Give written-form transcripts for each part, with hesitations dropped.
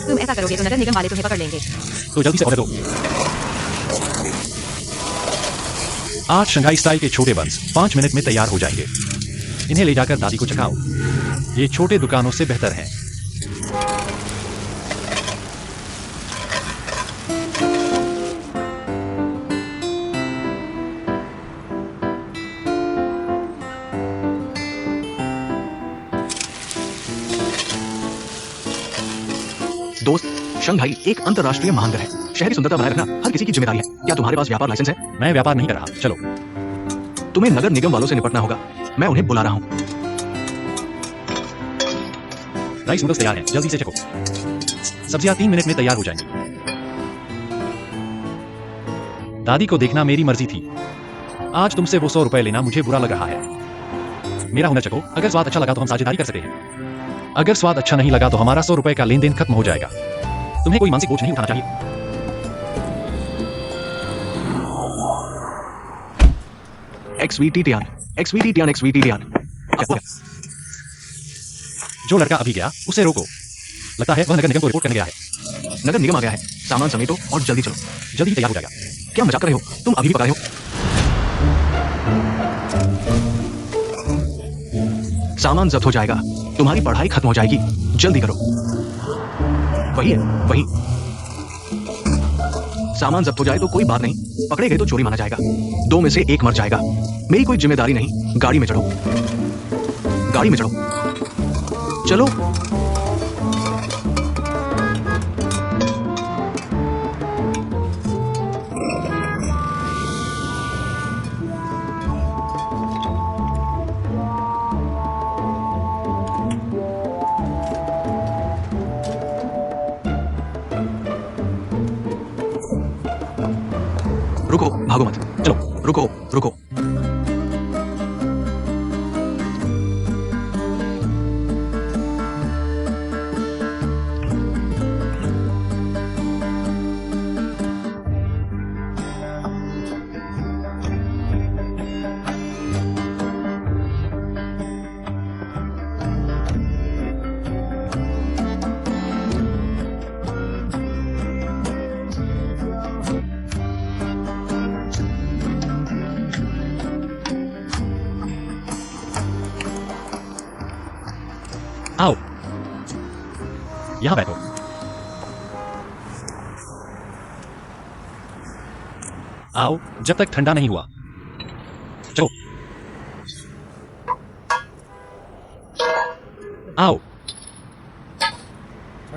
तुम ऐसा करोगे तो नगर निगम वाले तुम्हें पकड़ लेंगे। तो जल्दी से ऑर्डर दो। 8 शंघाई स्टाइल के छोटे बंस 5 मिनट में तैयार हो जाएंगे। इन्हें ले जाकर दादी को चखाओ। ये छोटे दुकानों से बेहतर हैं। दोस्त, शंघाई एक अंतर्राष्ट्रीय महानगर है। शहरी सुंदरता बनाए रखना हर किसी की जिम्मेदारी है। क्या तुम्हारे पास व्यापार लाइसेंस है? मैं व्यापार नहीं कर रहा। चलो। तुम्हें नगर निगम वालों से निपटना होगा। मैं उन्हें बुला रहा हूँ। राइस नूडल्स तैयार हैं, जल्दी से चखो। सब्जियां 3 मिनट में तैयार हो जाएंगी। दादी को देखना मेरी मर्जी थी। आज तुमसे वो 100 रुपए लेना मुझे बुरा लग रहा है। मेरा हुनर चखो। अगर स्वाद अच्छा लगा तो हम साझेदारी कर सकते हैं। अगर स्वाद अच्छा नहीं लगा तो हमारा 100 रुपए का लेन देन खत्म हो जाएगा। तुम्हें कोई मानसिक बोझ नहीं उठाना चाहिए। एक्सवीटी टियान, एक्सवीटी टियान, एक्सवीटी टियान। जो लड़का अभी गया उसे रोको। लगता है वह नगर निगम को रिपोर्ट करने गया है। नगर निगम आ गया है। सामान समेटो और जल्दी चलो। जल्दी ही तैयार हो जाएगा। क्या मजाक कर रहे हो? तुम अभी भी पका रहे हो? सामान जब्त हो जाएगा। तुम्हारी पढ़ाई खत्म हो जाएगी। जल्दी करो। वही है, वही। सामान जब्त हो जाए तो कोई बात नहीं, पकड़े गए तो चोरी माना जाएगा। 2 में से 1 मर जाएगा। मेरी कोई जिम्मेदारी नहीं। गाड़ी में चढ़ो, गाड़ी में चढ़ो। चलो। रुको, भागो मत। चलो, रुको, रुको। आओ, यहां बैठो। आओ, जब तक ठंडा नहीं हुआ। चलो। आओ,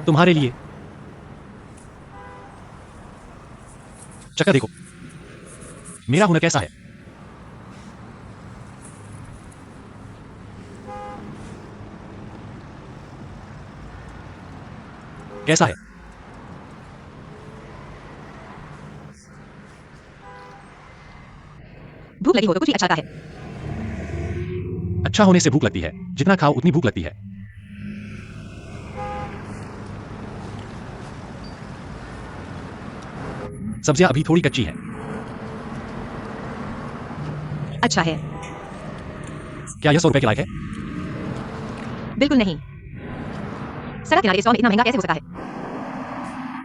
तुम्हारे लिए। चक्कर देखो, मेरा हुनर कैसा है। कैसा है? भूख लगी हो तो कुछ भी अच्छा आता है। अच्छा होने से भूख लगती है। जितना खाओ उतनी भूख लगती है। सब्जियां अभी थोड़ी कच्ची हैं। अच्छा है। क्या यह 100 रुपए के लायक है? बिल्कुल नहीं। सड़क किनारे स्टॉल में इतना महंगा कैसे हो सकता है?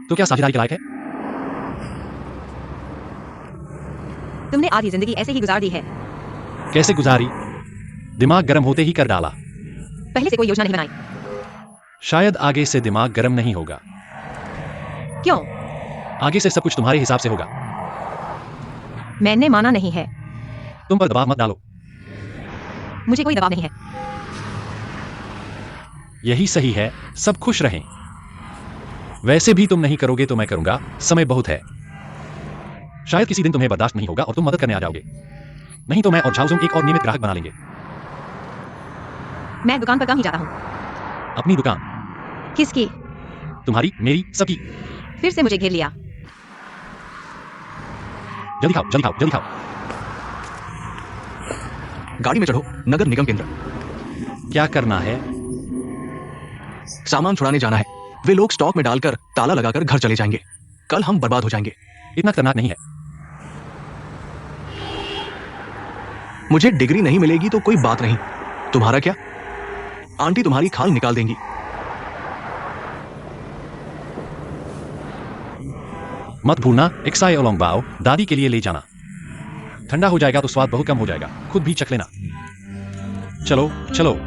तो क्या साझेदारी के लायक है? तुमने आधी जिंदगी ऐसे ही गुजार दी है। कैसे गुजारी? दिमाग गर्म होते ही कर डाला। पहले से कोई योजना नहीं बनाई। शायद आगे से दिमाग गर्म नहीं होगा। क्यों? आगे से सब कुछ तुम्हारे हिसाब से होगा। मैंने माना नहीं है। तुम पर दबाव मत डालो। मुझे कोई दबाव नहीं है। यही सही है। सब खुश रहें। वैसे भी तुम नहीं करोगे तो मैं करूंगा। समय बहुत है। शायद किसी दिन तुम्हें बर्दाश्त नहीं होगा और तुम मदद करने आ जाओगे। नहीं तो मैं और झाउजुम एक और नियमित ग्राहक बना लेंगे। मैं दुकान पर कम ही जाता हूँ। अपनी दुकान? किसकी? तुम्हारी, मेरी, सबकी। फिर से मुझे घेर लिया। जल्दी खाओ, जल्दी खाओ, जल्दी खाओ। गाड़ी में चढ़ो। नगर निगम केंद्र। क्या करना है? सामान छुड़ाने जाना है। वे लोग स्टॉक में डालकर ताला लगाकर घर चले जाएंगे। कल हम बर्बाद हो जाएंगे। इतना खतरनाक नहीं है। मुझे डिग्री नहीं मिलेगी तो कोई बात नहीं। तुम्हारा क्या? आंटी तुम्हारी खाल निकाल देंगी। मत भूलना एक्साई ओलोंग बाओ दादी के लिए ले जाना। ठंडा हो जाएगा तो स्वाद बहुत कम हो जाएगा, खुद भी चख लेना। चलो चलो।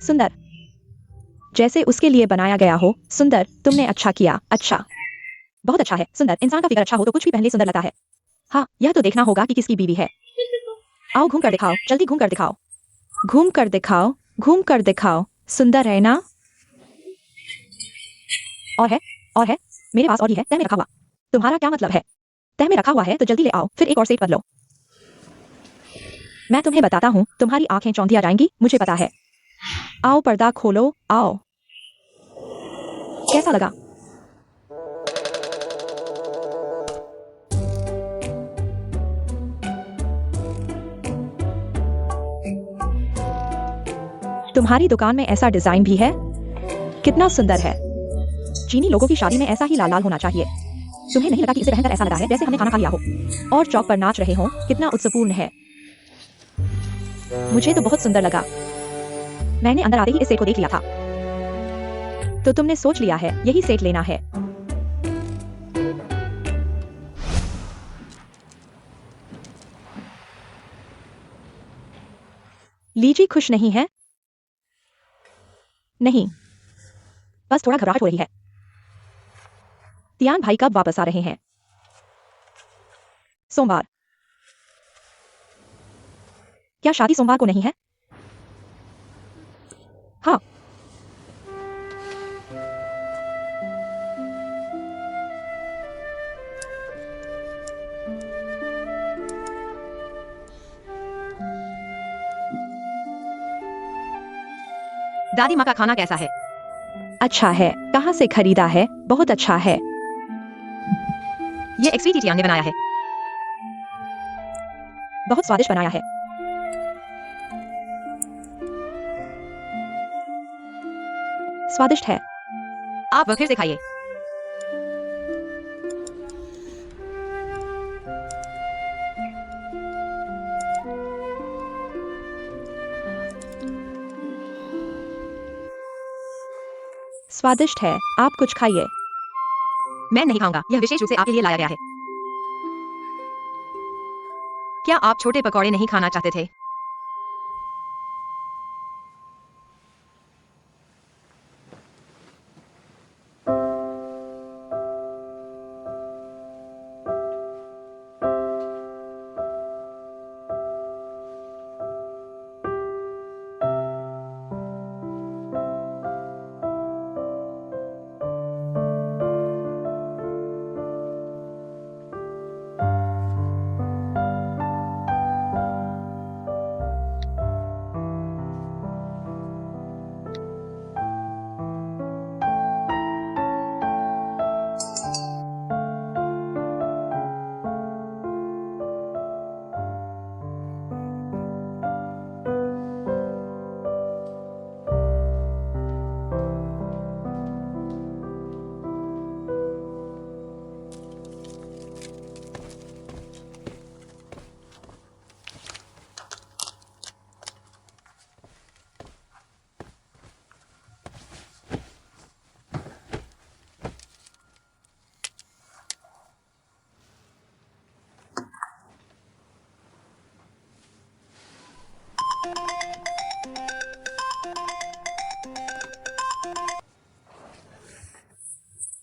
सुंदर, जैसे उसके लिए बनाया गया हो। सुंदर, तुमने अच्छा किया। अच्छा, बहुत अच्छा है। सुंदर, इंसान का फिगर अच्छा हो तो कुछ भी पहले सुंदर लगता है। हाँ, यह तो देखना होगा कि किसकी बीवी है। आओ घूम कर दिखाओ, जल्दी घूम कर दिखाओ। घूम कर दिखाओ, घूम कर दिखाओ। सुंदर है ना? और है, और है। मेरे पास और ही है, तह में रखा हुआ। तुम्हारा क्या मतलब है? तह में रखा हुआ है तो जल्दी ले आओ, फिर एक और सेट बदलो। मैं तुम्हें बताता हूँ, तुम्हारी आंखें चौंधिया जाएंगी, मुझे पता है। आओ पर्दा खोलो, आओ। कैसा लगा? तुम्हारी दुकान में ऐसा डिजाइन भी है? कितना सुंदर है। चीनी लोगों की शादी में ऐसा ही लाल लाल होना चाहिए। तुम्हें नहीं लगा कि इसे पहनकर ऐसा लगा है जैसे हमने खाना खा लिया हो और चौक पर नाच रहे हो? कितना उत्सवपूर्ण है। मुझे तो बहुत सुंदर लगा। मैंने अंदर आते ही इस सेट को देख लिया था। तो तुमने सोच लिया है यही सेट लेना है? लीजी खुश नहीं है? नहीं, बस थोड़ा घबराहट हो रही है। तियान भाई कब वापस आ रहे हैं? सोमवार। क्या शादी सोमवार को नहीं है? हाँ। दादी माँ का खाना कैसा है? अच्छा है। कहाँ से खरीदा है? बहुत अच्छा है। ये एक्सवी टियान ने बनाया है। बहुत स्वादिष्ट बनाया है। स्वादिष्ट है। आप वह फिर से खाइए। स्वादिष्ट है। आप कुछ खाइए। मैं नहीं खाऊंगा, यह विशेष रूप से आपके लिए लाया गया है। क्या आप छोटे पकौड़े नहीं खाना चाहते थे?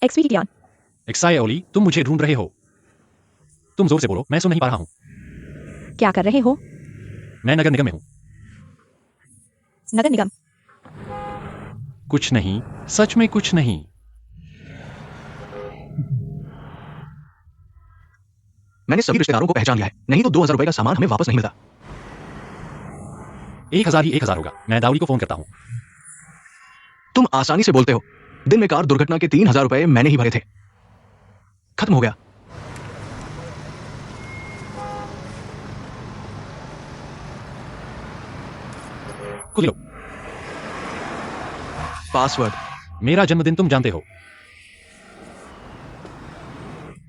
एक्सवीटी टियान, एक्साई ओली, तुम मुझे ढूंढ रहे हो? तुम जोर से बोलो, मैं सुन नहीं पा रहा हूँ। क्या कर रहे हो? मैं नगर निगम में हूँ। नगर निगम, कुछ नहीं, सच में कुछ नहीं। मैंने सभी रिश्तेदारों को पहचान लिया है, नहीं तो 2000 रुपए का सामान हमें वापस नहीं मिलता। 1000 ही 1000 होगा। मैं दाउरी को फोन करता हूँ। तुम आसानी से बोलते हो। दिन में कार दुर्घटना के 3000 रुपए मैंने ही भरे थे। खत्म हो गया। खुद लो। पासवर्ड। मेरा जन्मदिन तुम जानते हो।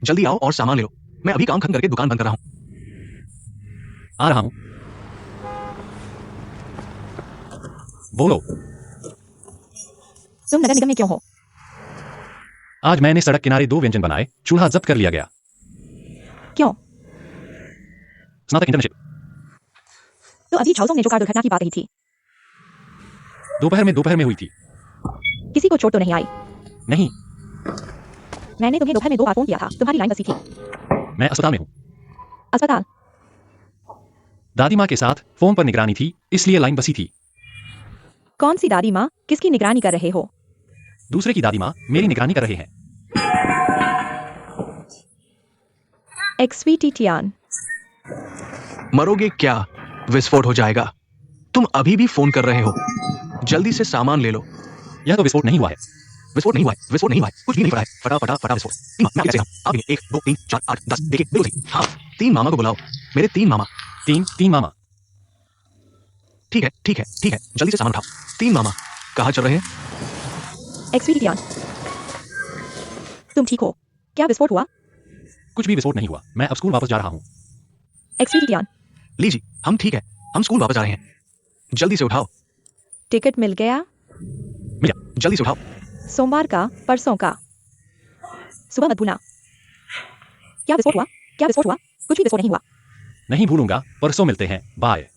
जल्दी आओ और सामान ले लो। मैं अभी काम खत्म करके दुकान बंद कर रहा हूं। आ रहा हूं। बोलो। तुम नगर निगम में क्यों हो? आज मैंने सड़क किनारे 2 व्यंजन बनाए, चूल्हा जब्त कर लिया गया। क्यों? स्नातक इंटर्नशिप। तो अभी झाओसोंग ने जो कार दुर्घटना की बात कही थी, दोपहर में हुई थी। किसी को चोट तो नहीं आई? नहीं, मैंने तुम्हें दोपहर में 2 बार फोन किया था, तुम्हारी लाइन बसी थी। मैं अस्पताल में हूँ। अस्पताल? दादी माँ के साथ फोन पर निगरानी थी, इसलिए लाइन बसी थी। कौन सी दादी माँ? किसकी निगरानी कर रहे हो? दूसरे की दादी माँ मेरी निगरानी कर रहे हैं। एक्सवीटी टियान, मरोगे क्या? विस्फोट हो जाएगा। तुम अभी भी फोन कर रहे हो। जल्दी से सामान ले लो। यह तो विस्फोट नहीं हुआ है। विस्फोट नहीं हुआ है, विस्फोट नहीं हुआ है, कुछ भी नहीं फटा है। फटा फटा फटा विस्फोट। 3 मैं कैसे हम? आप 1 2 3 4 8 10 देखिए बिल्कुल सही। हाँ, 3 मामा को बुलाओ। मेरे 3 मामा। तीन मामा। ठीक है ठीक है ठीक है, जल्दी से सामान उठाओ। 3 मामा कहाँ चल रहे हैं? एक्सवीटी टियान, तुम ठीक हो? क्या विस्फोट हुआ? कुछ भी विस्फोट नहीं हुआ। मैं अब स्कूल वापस जा रहा हूँ। एक्सवीटी टियान, लीजिए, हम ठीक है। हम स्कूल वापस जा रहे हैं। जल्दी से उठाओ। टिकट मिल गया? मिल गया। जल्दी से उठाओ। सोमवार का, परसों का। सुबह मत भूलना। क्या विस्फोट हुआ? क्या विस्फोट हुआ? कुछ भी विस्फोट नहीं हुआ। नहीं भूलूंगा। परसों मिलते हैं। बाय।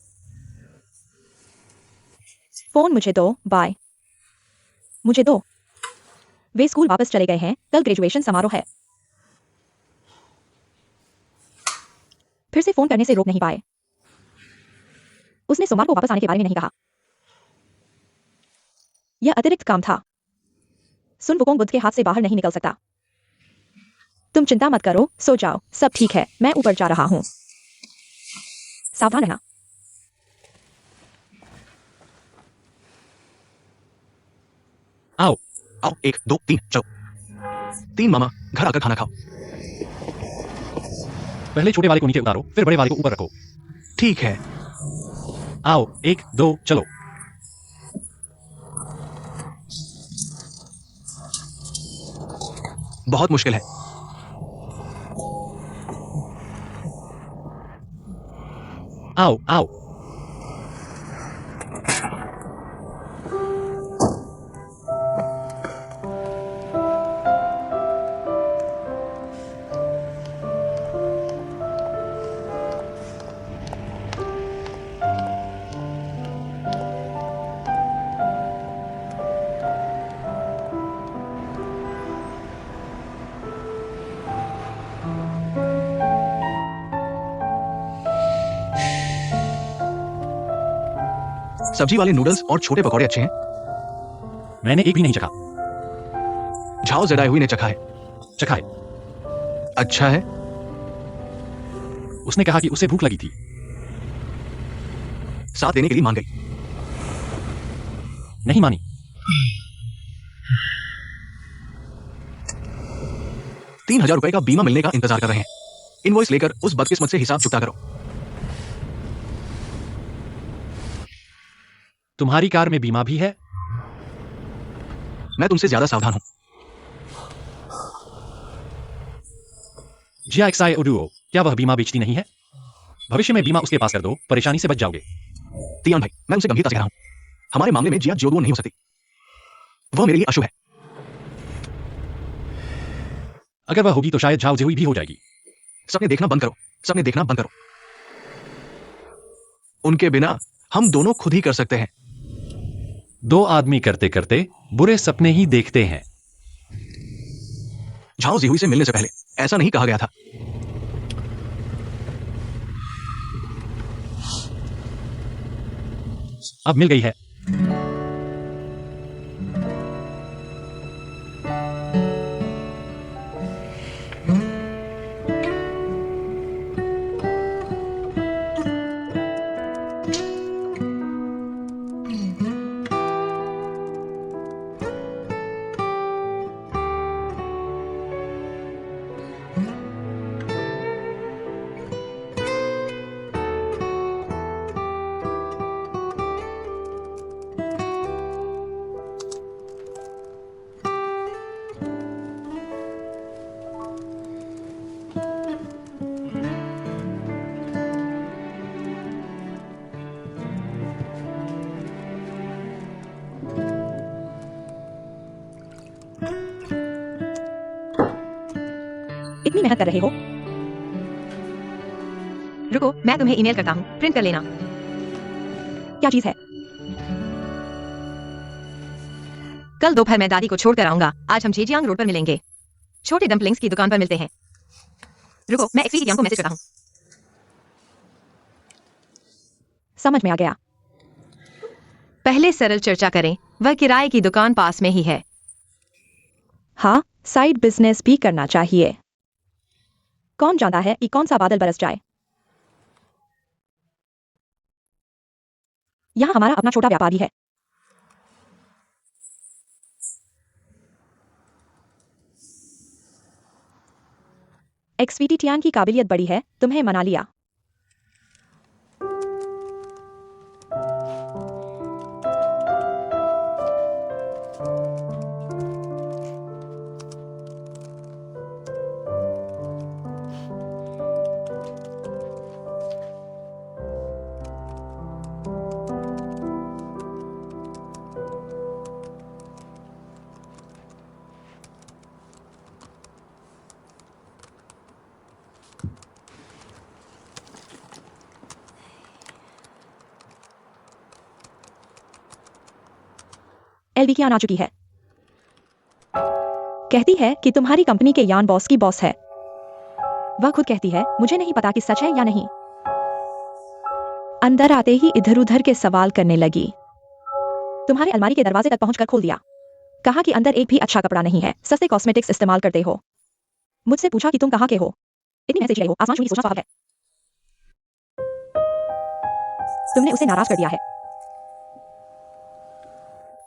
फोन मुझे दो। बाय। मुझे दो। वे स्कूल वापस चले गए हैं, कल ग्रेजुएशन समारोह है। फिर से फोन करने से रोक नहीं पाए। उसने सोमवार को वापस आने के बारे में नहीं कहा। यह अतिरिक्त काम था। सुन वुकोंग बुद्ध के हाथ से बाहर नहीं निकल सकता। तुम चिंता मत करो, सो जाओ, सब ठीक है। मैं ऊपर जा रहा हूं। सावधान रहना। आओ। आओ 1 2 3 चलो। 3 मामा घर आकर खाना खाओ। पहले छोटे वाले को नीचे उतारो, फिर बड़े वाले को ऊपर रखो। ठीक है। आओ 1 2 चलो। बहुत मुश्किल है। आओ आओ। सब्जी वाले नूडल्स और छोटे पकौड़े अच्छे हैं। मैंने एक भी नहीं चखा। झाओ ज़ेडाई हुई ने चखा है। चखाए। अच्छा है। उसने कहा कि उसे भूख लगी थी। साथ देने के लिए मान गई। नहीं मानी। ₹3000 का बीमा मिलने का इंतजार कर रहे हैं। इनवॉइस लेकर उस बदकिस्मत से हिसाब चुकता करो। तुम्हारी कार में बीमा भी है? मैं तुमसे ज्यादा सावधान हूं। जिया एक्साई ओडुओ, क्या वह बीमा बेचती नहीं है? भविष्य में बीमा उसके पास कर दो, परेशानी से बच जाओगे। तियान भाई, मैं उनसे गंभीरता से कह रहा हूं। हमारे मामले में जिया जोडुओ नहीं हो सकती। वह मेरे लिए अशुभ है। अगर वह होगी तो शायद झाओ जेहुई भी हो जाएगी। सपने देखना बंद करो। सपने देखना बंद करो। उनके बिना हम दोनों खुद ही कर सकते हैं। 2 आदमी करते करते बुरे सपने ही देखते हैं। झाओ जीहुई से मिलने से पहले ऐसा नहीं कहा गया था। अब मिल गई है। इतनी मेहनत कर रहे हो। रुको, मैं तुम्हें ईमेल करता हूँ, प्रिंट कर लेना। क्या चीज है? कल दोपहर मैं दादी को छोड़कर आऊंगा। आज हम जेजियांग रोड पर मिलेंगे। छोटे डम्पलिंग्स की दुकान पर मिलते हैं। रुको, मैं एक्सपीडियांग को मैसेज करता हूँ। समझ में आ गया। पहले सरल चर्चा करें। वह किराए की दुकान पास में ही है। हाँ, साइड बिजनेस भी करना चाहिए। कौन जानता है कि कौन सा बादल बरस जाए। यहाँ हमारा अपना छोटा व्यापार भी है। एक्सपीडियांग की काबिलियत बड़ी है, तुम्हें मना लिया। एलवी की आन आ चुकी है। कहती है कि तुम्हारी कंपनी के यान बॉस की बॉस है। वह खुद कहती है, मुझे नहीं पता कि सच है या नहीं। अंदर आते ही इधर उधर के सवाल करने लगी। तुम्हारे अलमारी के दरवाजे तक पहुंचकर खोल दिया। कहा कि अंदर एक भी अच्छा कपड़ा नहीं है, सस्ते कॉस्मेटिक्स इस्तेमाल करते हो। मुझसे पूछा कि तुम कहाँ के हो। इतनी मैसेज आई हो, आसमान छूनी सोचना स्वभाव है। तुमने उसे नाराज कर दिया है।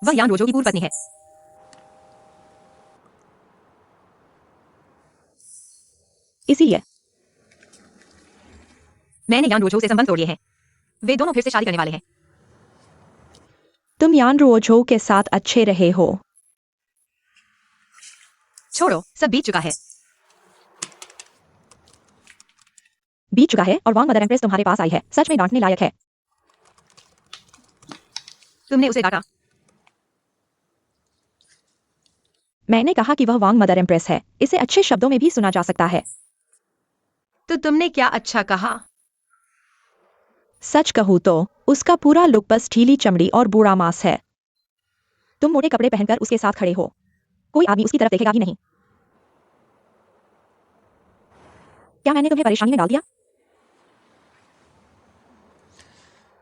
वह यान रोजो की पूर्व पत्नी है। इसीलिए मैंने यान रोजो से संबंध तोड़ लिए हैं। वे दोनों फिर से शादी करने वाले हैं। तुम यान रोजो के साथ अच्छे रहे हो। छोड़ो, सब बीत चुका है। बीत चुका है और वांग मदर एम्प्रेस तुम्हारे पास आई है। सच में डांटने लायक है। तुमने उसे डांटा। मैंने कहा कि वह वांग मदर एम्प्रेस है। इसे अच्छे शब्दों में भी सुना जा सकता है। तो तुमने क्या अच्छा कहा? सच कहूं तो उसका पूरा लुक बस ढीली चमड़ी और बूढ़ा मांस है। तुम मोटे कपड़े पहनकर उसके साथ खड़े हो। कोई आदमी उसकी तरफ देखेगा ही नहीं। क्या मैंने तुम्हें परेशानी में डाल दिया?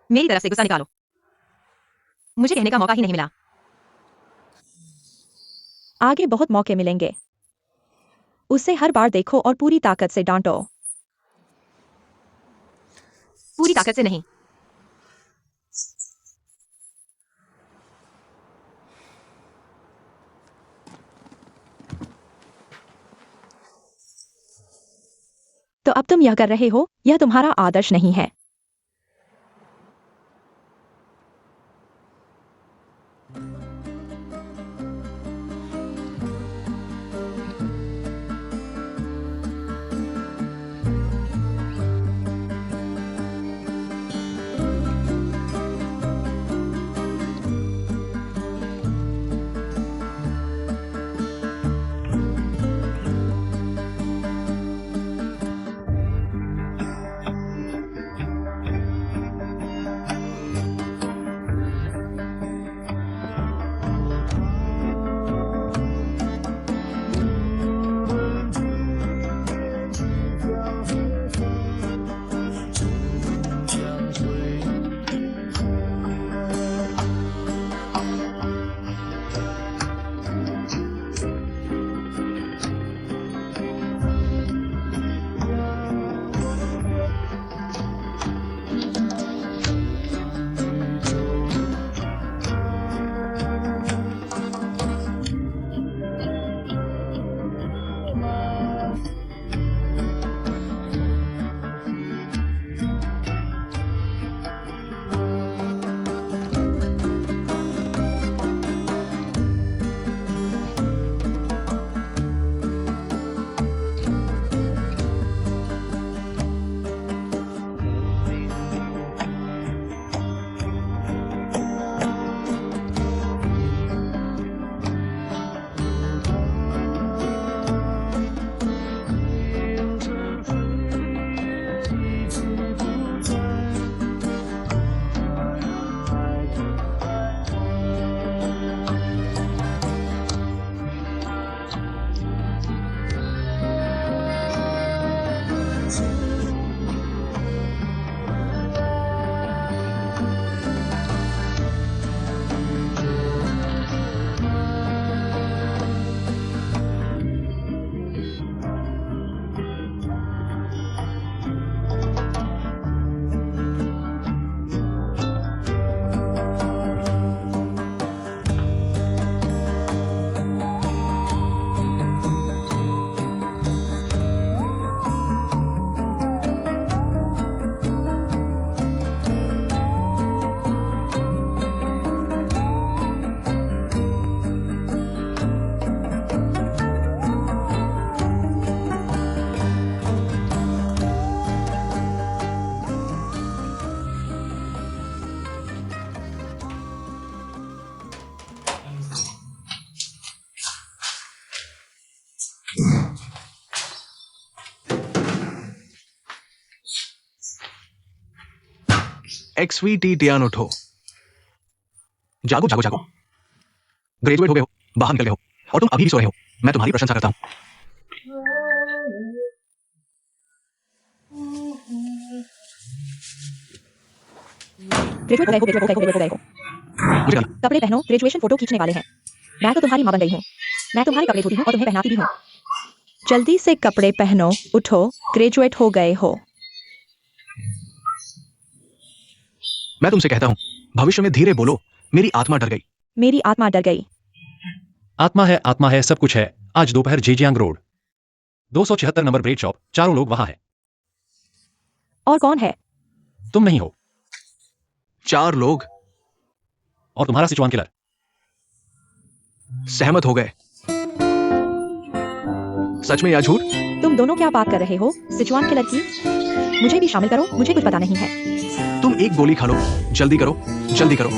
मेरी तरफ से गुस्सा निकालो। मुझे कहने का मौका ही नहीं मिला। आगे बहुत मौके मिलेंगे। उसे हर बार देखो और पूरी ताकत से डांटो। पूरी ताकत से नहीं। तो अब तुम यह कर रहे हो, यह तुम्हारा आदर्श नहीं है। एक्सवीटी टियान उठो। जागो जागो जागो। ग्रेजुएट हो गए हो, बाहर निकल गए हो और तुम अभी भी सो रहे हो। मैं तुम्हारी प्रशंसा करता हूं। ग्रेजुएट हो गए हो। मुझे क्या लगता? कपड़े पहनो, ग्रेजुएशन फोटो खींचने वाले हैं। मैं तो तुम्हारी मां बन गई हूँ। मैं तुम्हारे कपड़े धोती हूँ और तुम्हें पहनाती भी हूँ। जल्दी से कपड़े पहनो, उठो, ग्रेजुएट हो गए हो। मैं तुमसे कहता हूं, भविष्य में धीरे बोलो। मेरी आत्मा डर गई। मेरी आत्मा डर गई। आत्मा है सब कुछ है। आज दोपहर Zhejiang road 276 number bread shop, चारों लोग वहां है। और कौन है? तुम नहीं हो 4 लोग और तुम्हारा सिचुआन किलर। सहमत हो गए। सच में या झूठ? तुम दोनों क्या बात कर रहे हो? सिचुआन किलर की? मुझे भी शामिल करो, मुझे कुछ पता नहीं है। तुम एक गोली खा लो। जल्दी करो, जल्दी करो।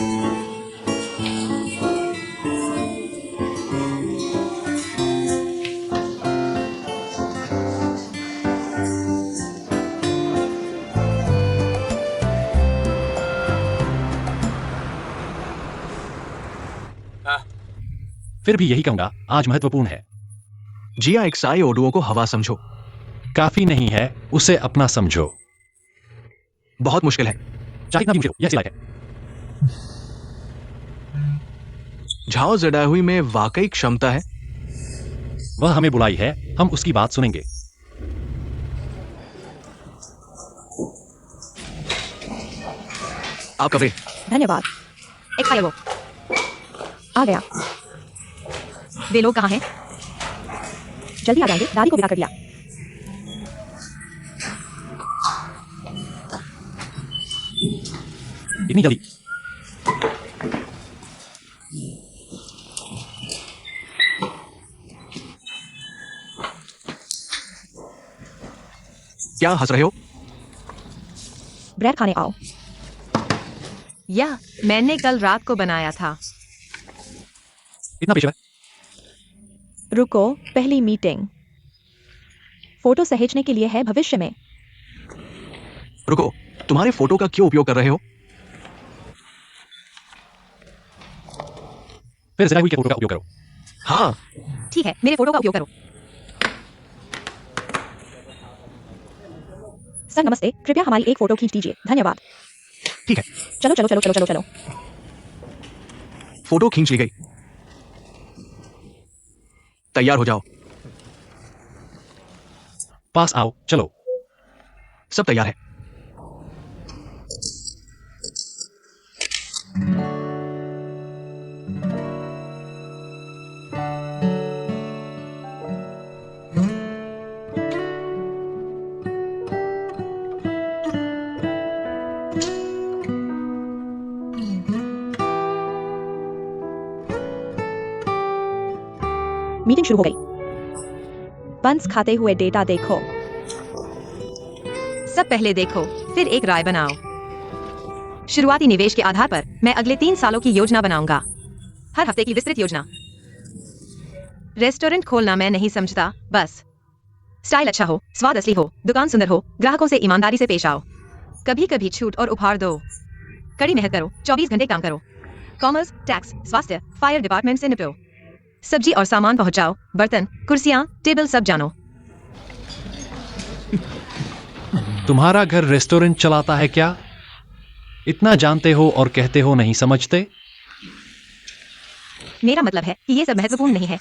फिर भी यही कहूंगा, आज महत्वपूर्ण है। जिया एक्साई ओडुओ को हवा समझो। काफी नहीं है, उसे अपना समझो। बहुत मुश्किल है। चाहे कितना भी मुश्किल हो, यह सिलाई है। झाओ जडाहुई में वाकई क्षमता है। वह हमें बुलाई है, हम उसकी बात सुनेंगे। आप कवरे। धन्यवाद। एक्साइवो आ गया। वे लोग कहाँ हैं? जल्दी आ जाएंगे, दादी को विदा कर दिया। इतनी जल्दी? क्या हंस रहे हो? ब्रेड खाने आओ। या मैंने कल रात को बनाया था। इतना पेशेवर? रुको, पहली मीटिंग फोटो सहेजने के लिए है भविष्य में। रुको, तुम्हारे फोटो का क्यों उपयोग कर रहे हो? फिर जरा हुई के फोटो का उपयोग करो। हाँ, ठीक है, मेरे फोटो का उपयोग करो। सर नमस्ते, कृपया हमारी एक फोटो खींच दीजिए, धन्यवाद। ठीक है। चलो चलो चलो चलो चलो चलो। फोटो खींच ली गई। तैयार हो जाओ। पास आओ, चलो। सब तैयार है। मीटिंग शुरू हो गई। बंस खाते हुए डेटा देखो। सब पहले देखो, फिर एक राय बनाओ। शुरुआती निवेश के आधार पर मैं अगले 3 सालों की योजना बनाऊंगा। हर हफ्ते की विस्तृत योजना। रेस्टोरेंट खोलना मैं नहीं समझता, बस स्टाइल अच्छा हो, स्वाद असली हो, दुकान सुंदर हो, ग्राहकों से ईमानदारी से पेश आओ। कभी कभी छूट और उपहार दो। कड़ी मेहनत करो, 24 घंटे काम करो। कॉमर्स, टैक्स, स्वास्थ्य, फायर डिपार्टमेंट से निपटो। सब्जी और सामान पहुंचाओ, बर्तन, कुर्सियां, टेबल सब जानो। तुम्हारा घर रेस्टोरेंट चलाता है क्या? इतना जानते हो और कहते हो नहीं समझते? मेरा मतलब है कि ये सब महत्वपूर्ण नहीं है।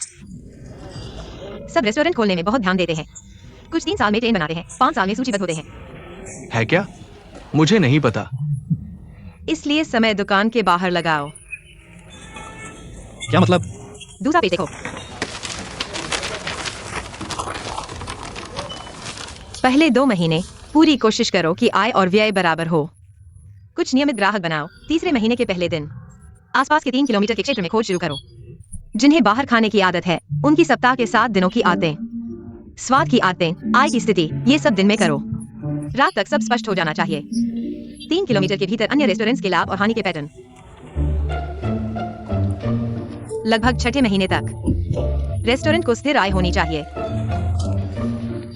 सब रेस्टोरेंट खोलने में बहुत ध्यान देते हैं। कुछ 3 साल में ट्रेन बनाते हैं, 5 साल में सूचीबद्ध होते हैं। है क्या? मुझे नहीं पता। इसलिए समय दुकान के बाहर लगाओ। क्या मतलब? दूसरा पेज देखो। पहले 2 महीने पूरी कोशिश करो कि आय और व्यय बराबर हो। कुछ नियमित ग्राहक बनाओ। तीसरे महीने के पहले दिन आसपास के 3 किलोमीटर के क्षेत्र में खोज शुरू करो। जिन्हें बाहर खाने की आदत है, उनकी सप्ताह के 7 दिनों की आदतें, स्वाद की आदतें, आय की स्थिति, ये सब दिन में करो। रात तक सब स्पष्ट हो जाना चाहिए। 3 किलोमीटर के भीतर अन्य रेस्टोरेंट्स के लाभ और हानि के पैटर्न। लगभग 6ठे महीने तक रेस्टोरेंट को स्थिर आय होनी चाहिए।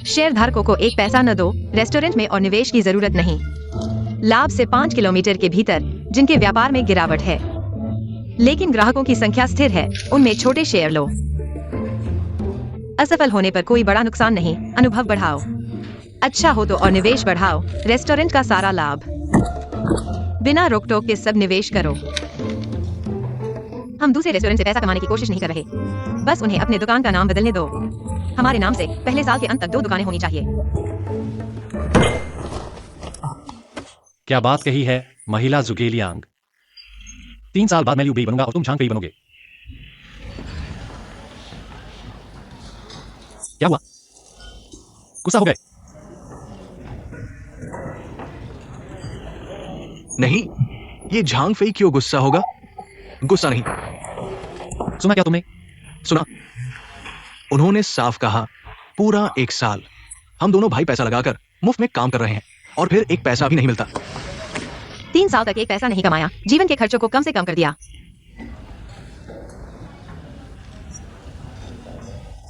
शेयर धारकों को एक पैसा न दो, रेस्टोरेंट में और निवेश की जरूरत नहीं। लाभ से 5 किलोमीटर के भीतर जिनके व्यापार में गिरावट है लेकिन ग्राहकों की संख्या स्थिर है, उनमें छोटे शेयर लो। असफल होने पर कोई बड़ा नुकसान नहीं, अनुभव बढ़ाओ। अच्छा हो तो और निवेश बढ़ाओ। रेस्टोरेंट का सारा लाभ, बिना रोक टोक के सब निवेश करो। हम दूसरे रेस्टोरेंट से पैसा कमाने की कोशिश नहीं कर रहे, बस उन्हें अपने दुकान का नाम बदलने दो। हमारे नाम से पहले साल के अंत तक 2 दुकानें होनी चाहिए। क्या बात कही है महिला जुगेलियांग। 3 साल बाद मैं लिu bei बनूंगा और तुम झांग पेई बनोगे। क्या हुआ? गुस्सा हो गए? नहीं, ये झांग फेई क्यों गुस्सा होगा? गुस्सा नहीं। सुना क्या तुमने? सुना, उन्होंने साफ कहा पूरा 1 साल हम दोनों भाई पैसा लगाकर मुफ्त में काम कर रहे हैं और फिर एक पैसा भी नहीं मिलता। 3 साल तक एक पैसा नहीं कमाया, जीवन के खर्चों को कम से कम कर दिया।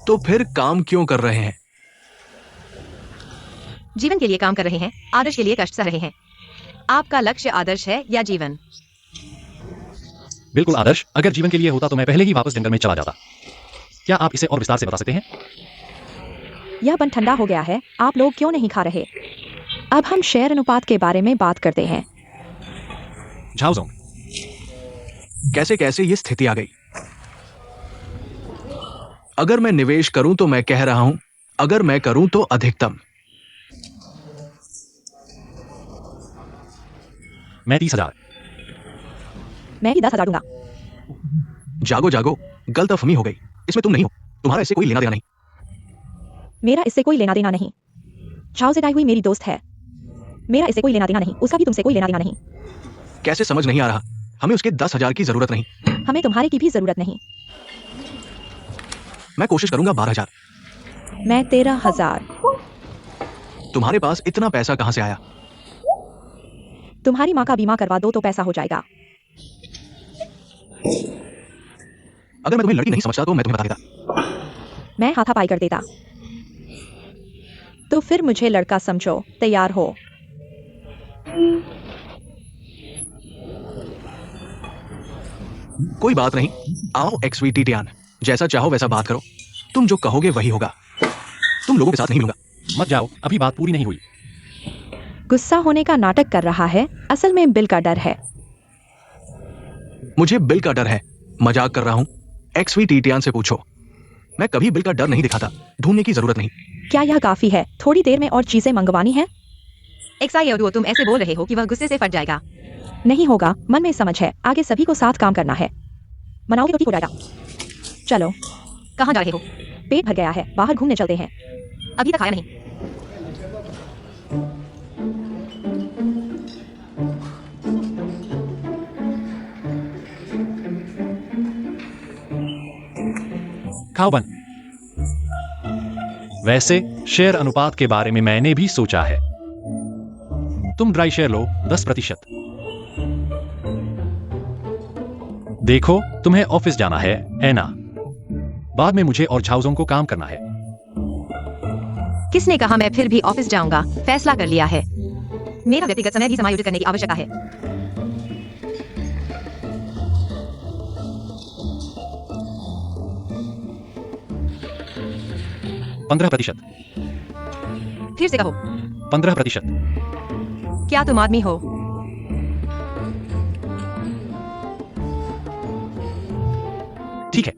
तो फिर काम क्यों कर रहे हैं? जीवन के लिए काम कर रहे हैं, आदर्श के लिए कष्ट सह रहे हैं। आपका लक्ष्य आदर्श है या जीवन? बिल्कुल आदर्श। अगर जीवन के लिए होता तो मैं पहले ही वापस जंगल में चला जाता। क्या आप इसे और विस्तार से बता सकते हैं? यह बन ठंडा हो गया है, आप लोग क्यों नहीं खा रहे? अब हम शेयर अनुपात के बारे में बात करते हैं। झाओजोंग, कैसे कैसे ये स्थिति आ गई? अगर मैं निवेश करूं तो मैं कह रहा हूं, अगर मैं करूं तो अधिकतम। मैं 30,000। मैं भी 10,000 दूंगा। जागो जागो, गलतफहमी हो गई। इसमें तुम नहीं हो, तुम्हारा इससे कोई लेना देना नहीं। मेरा इससे कोई लेना देना नहीं। झाओ ज़ेडाई हुई मेरी दोस्त है, मेरा इससे कोई लेना देना नहीं, उसका भी तुमसे कोई लेना देना नहीं। कैसे समझ नहीं आ रहा? हमें उसके 10,000 की जरूरत नहीं। हमें तुम्हारे की भी जरूरत नहीं। मैं कोशिश करूंगा 12,000। मैं 13,000। तुम्हारे पास इतना पैसा कहां से आया? तुम्हारी माँ का बीमा करवा दो तो पैसा हो जाएगा। अगर मैं तुम्हें लड़की नहीं समझता तो मैं तुम्हें बता देता। मैं हाथापाई कर देता। तो फिर मुझे लड़का समझो, तैयार हो? कोई बात नहीं, आओ एक्सवीटी टियान, जैसा चाहो वैसा बात करो। तुम जो कहोगे वही होगा। तुम लोगों के साथ नहीं मिलूंगा। मत जाओ, अभी बात पूरी नहीं हुई। गुस्सा होने का नाटक कर रहा है, असल में बिल का डर है। मुझे बिल का डर है, मजाक कर रहा हूं। एक्सवीटी टियान से पूछो, मैं कभी बिल का डर नहीं दिखाता। ढूंढने की जरूरत नहीं। क्या यह काफी है? थोड़ी देर में और चीजें मंगवानी है। एक्साइयो, तुम ऐसे बोल रहे हो कि वह गुस्से से फट जाएगा। नहीं होगा, मन में समझ है, आगे सभी को साथ काम करना है। मनाओगे तो ठीक हो जाएगा। चलो। कहाँ जा रहे हो? पेट भर गया है, बाहर घूमने चलते हैं। अभी तक आया नहीं। खाओ बन। वैसे शेयर अनुपात के बारे में मैंने भी सोचा है। तुम ड्राई शेयर लो 10%। देखो, तुम्हें ऑफिस जाना है ना? बाद में मुझे और झाओजोंग को काम करना है। किसने कहा मैं फिर भी ऑफिस जाऊंगा? फैसला कर लिया है। मेरा व्यक्तिगत समय भी समायोजित करने की आवश्यकता है। पंद्रह प्रतिशत। फिर से कहो। 15%। क्या तुम आदमी हो? ठीक है,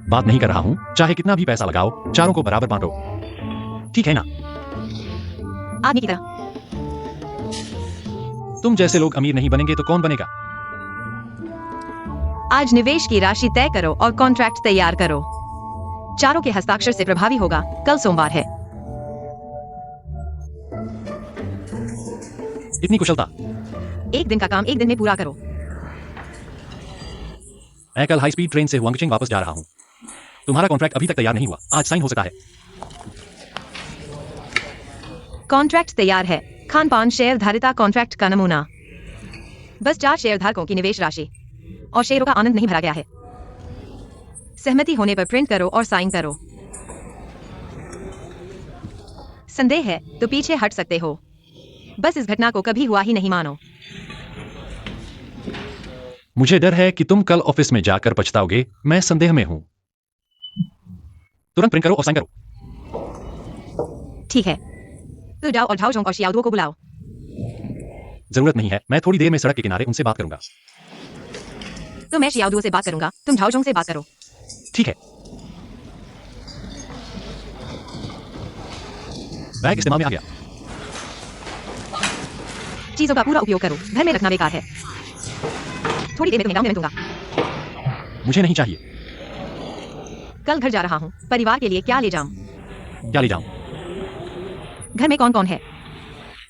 बात नहीं कर रहा हूं। चाहे कितना भी पैसा लगाओ, चारों को बराबर बांटो, ठीक है ना? आदमी की तरह। तुम जैसे लोग अमीर नहीं बनेंगे तो कौन बनेगा? आज निवेश की राशि तय करो और कॉन्ट्रैक्ट तैयार करो। चारों के हस्ताक्षर से प्रभावी होगा। कल सोमवार है। इतनी कुशलता। एक दिन का काम एक दिन में पूरा करो। मैं कल हाई स्पीड ट्रेन से हुआंगचिंग वापस जा रहा हूं। तुम्हारा कॉन्ट्रैक्ट अभी तक तैयार नहीं हुआ, आज साइन हो सकता है। कॉन्ट्रैक्ट तैयार है। खान पान शेयर धारिता कॉन्ट्रैक्ट का नमूना। बस 4 शेयर धारकों की निवेश राशि और शेयरों का आनंद नहीं भरा गया है। सहमति होने पर प्रिंट करो और साइन करो। संदेह है तो पीछे हट सकते हो। बस इस घटना को कभी हुआ ही नहीं मानो। मुझे डर है कि तुम कल ऑफिस में जाकर पछताओगे। मैं संदेह में हूं। तुरंत प्रिंट करो और साइन करो। ठीक है, तो जाओ और झाओ और शियाओदुओ को बुलाओ। जरूरत नहीं है, मैं थोड़ी देर में सड़क के किनारे उनसे बात करूंगा। तो मैं शियाओदुओ से बात करूंगा, तुम झाओ से बात करो। ठीक है। बैग इस्तेमाल में आ गया। चीजों का पूरा उपयोग करो, घर में रखना बेकार है। थोड़ी देर में तुम्हें गाँव में दूंगा। मुझे नहीं चाहिए। कल घर जा रहा हूँ, परिवार के लिए क्या ले जाऊं? क्या ले जाऊं? घर में कौन कौन है?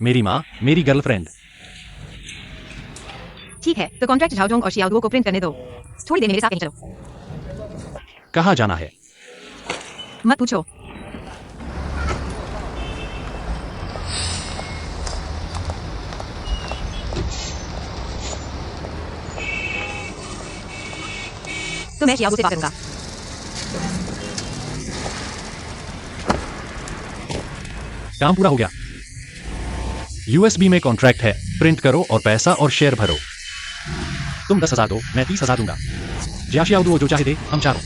मेरी माँ, मेरी गर्लफ्रेंड। ठीक है, तो कॉन्ट्रैक्ट झाओ और शियाओदुओ को प्रिंट करने दो। थोड़ी देर मेरे साथ कहीं चलो। कहाँ जाना है? मत पूछो। तो मैं शियाओदुओ से बात करूंगा। काम पूरा हो गया। यूएसबी में कॉन्ट्रैक्ट है, प्रिंट करो और पैसा और शेयर भरो। तुम 10,000 दो, मैं 30,000 दूंगा। जियाशियाओदुओ जो चाहे दे, हम चारों।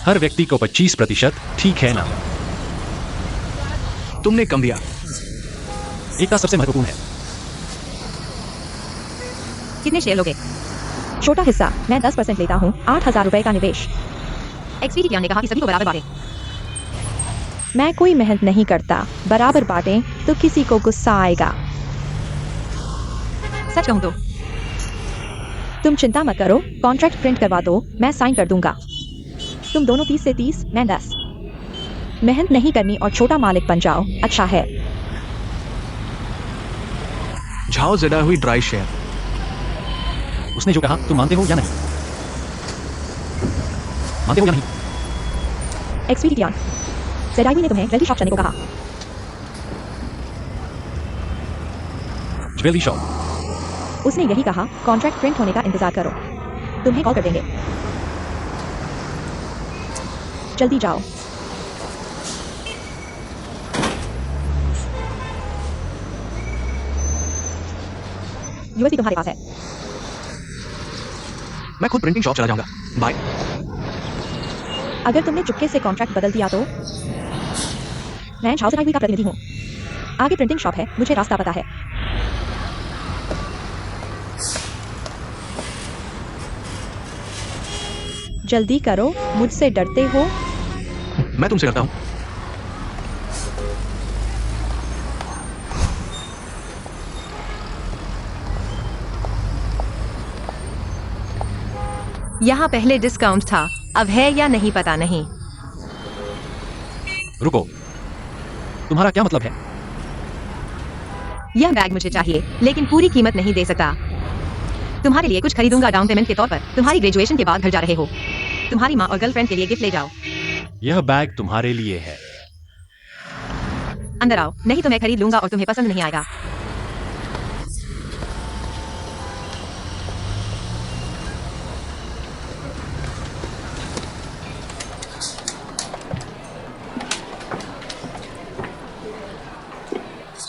हर व्यक्ति को 25%, ठीक है ना? तुमने कम दिया। एकता सबसे महत्वपूर्ण है। कितने शेयर लोगे? छोटा हिस्सा, मैं 10% लेता हूँ। 8,000 रुपए का निवेश। एक्सपीडिया ने कहा कि सभी को बराबर बांटे। मैं कोई मेहनत नहीं करता। बराबर बांटें तो किसी को गुस्सा आएगा। सच कहूं तो तुम चिंता मत करो, कॉन्ट्रैक्ट प्रिंट करवा दो, मैं साइन कर दूंगा। तुम दोनों 30 से 30, मैं 10। मेहनत नहीं करनी और छोटा मालिक बन जाओ, अच्छा है। झाओ ज़ेडा हुई ड्राई शेयर। उसने जो कहा तुम मानते हो या नहीं? मानते हो या नहीं? एक्सपीडिया, ज़ेडाई ने तुम्हें ज्वेलरी शॉप चलने को कहा। Jewellery shop? उसने यही कहा, कॉन्ट्रैक्ट प्रिंट होने का इंतजार करो, तुम्हें कॉल कर देंगे। जल्दी जाओ। यूएसबी तुम्हारे पास है। मैं खुद प्रिंटिंग शॉप चला जाऊंगा। बाय। अगर तुमने चुपके से कॉन्ट्रैक्ट बदल दिया तो? मैं झाओ ज़ेडाई का प्रतिनिधि हूँ। आगे प्रिंटिंग शॉप है, मुझे रास्ता पता है। जल्दी करो, मुझसे डरते हो? मैं तुमसे डरता हूं। यहाँ पहले डिस्काउंट था, अब है या नहीं पता नहीं। रुको, तुम्हारा क्या मतलब है? यह बैग मुझे चाहिए, लेकिन पूरी कीमत नहीं दे सकता। तुम्हारे लिए कुछ खरीदूंगा डाउन पेमेंट के तौर पर। तुम्हारी ग्रेजुएशन के बाद घर जा रहे हो। तुम्हारी माँ और गर्लफ्रेंड के लिए गिफ्ट ले जाओ। यह बैग तुम्हारे लिए है। अंदर आओ, नहीं तो मैं खरीद लूंगा और तुम्हें पसंद नहीं आएगा।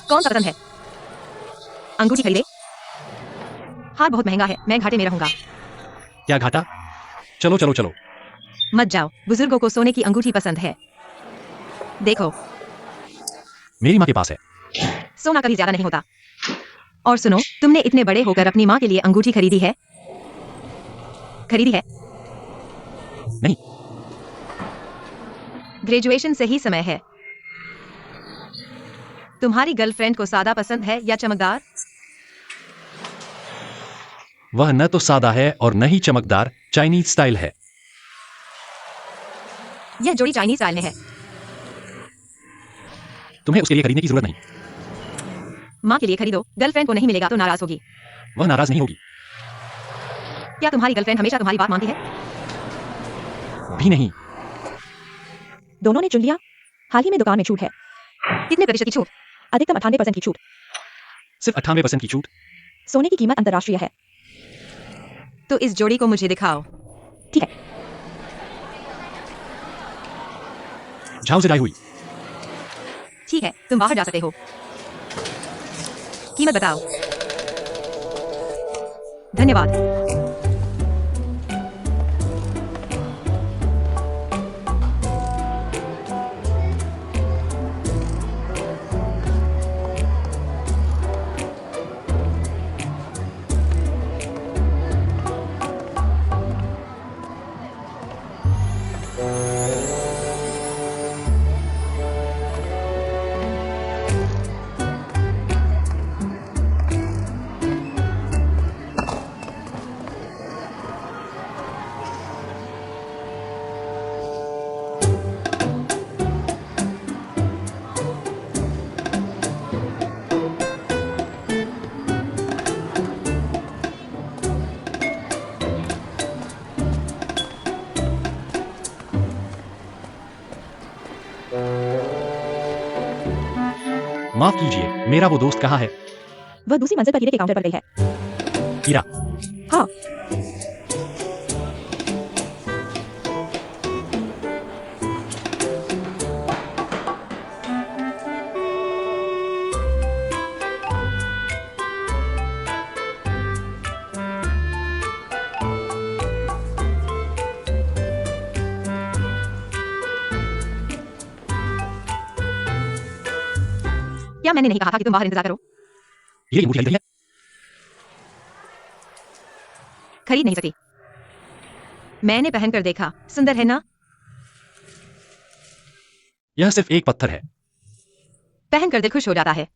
कौन सा पसंद है? अंगूठी खरीदे? हार बहुत महंगा है, मैं घाटे में रहूंगा। क्या घाटा? चलो चलो चलो। मत जाओ, बुजुर्गों को सोने की अंगूठी पसंद है। देखो, मेरी माँ के पास है। सोना कभी ज्यादा नहीं होता। और सुनो, तुमने इतने बड़े होकर अपनी माँ के लिए अंगूठी खरीदी है? खरीदी है? नहीं। ग्रेजुएशन से ही समय है। तुम्हारी गर्लफ्रेंड को सादा पसंद है या चमकदार? वह न तो सादा है और न ही चमकदार, चाइनीज स्टाइल है। यह जोड़ी चाइनीज स्टाइल में है। तुम्हें उसके लिए खरीदने की जरूरत नहीं। माँ के लिए खरीदो, गर्लफ्रेंड को नहीं मिलेगा तो नाराज होगी। वह नाराज नहीं होगी। क्या तुम्हारी गर्लफ्रेंड हमेशा तुम्हारी बात मानती है? भी नहीं। दोनों ने चुन लिया। हाल ही में दुकान में छूट है। कितने प्रतिशत की छूट? अधिकतम 98% की छूट। सिर्फ 98% की छूट। सोने की कीमत अंतर्राष्ट्रीय है। तो इस जोड़ी को मुझे दिखाओ। ठीक है। झाओ से लाई हुई। ठीक है, तुम बाहर जा सकते हो। कीमत बताओ। धन्यवाद। माफ कीजिए, मेरा वो दोस्त कहाँ है? वह दूसरी मंजिल पर हीरे के काउंटर पर गई है। हीरा। हाँ, क्या मैंने नहीं कहा था कि तुम बाहर इंतजार करो? हीरे की मूर्ति खरीद रही है? खरीद नहीं सकती। मैंने पहनकर देखा, सुंदर है ना? यह सिर्फ एक पत्थर है। पहनकर दिल खुश हो जाता है।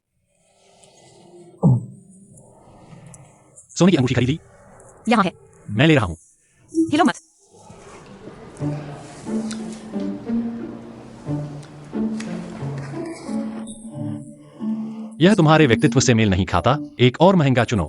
सोने की अंगूठी खरीदी? यहाँ है। मैं ले रहा हूँ। हिलो मत। यह तुम्हारे व्यक्तित्व से मेल नहीं खाता, एक और महंगा चुनो।